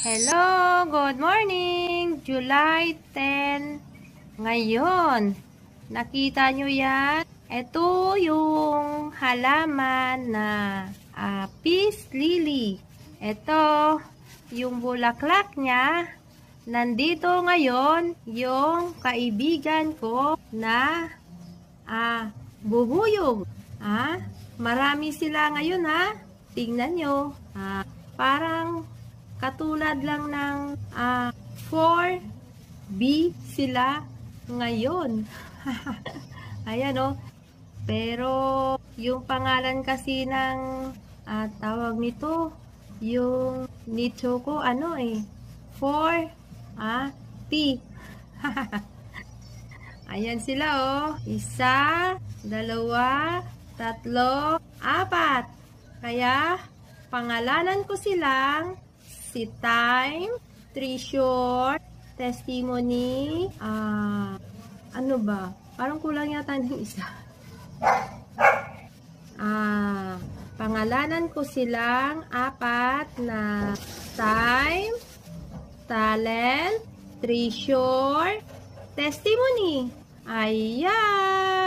Hello, good morning! July 10. Ngayon, nakita nyo yan? Ito yung halaman na peace lily. Ito, yung bulaklak niya. Nandito ngayon yung kaibigan ko na bubuyog. Marami sila ngayon Tingnan nyo. Parang katulad lang ng 4B sila ngayon. Ayan Pero yung pangalan kasi ng tawag nito, yung nicho ko 4T. Ayan sila Isa, dalawa, tatlo, apat. Kaya pangalanan ko silang si Time, Treasure, Testimony, ano ba? Parang kulang yata ng isa. Pangalanan ko silang apat na Time, Talent, Treasure, Testimony. Ayan!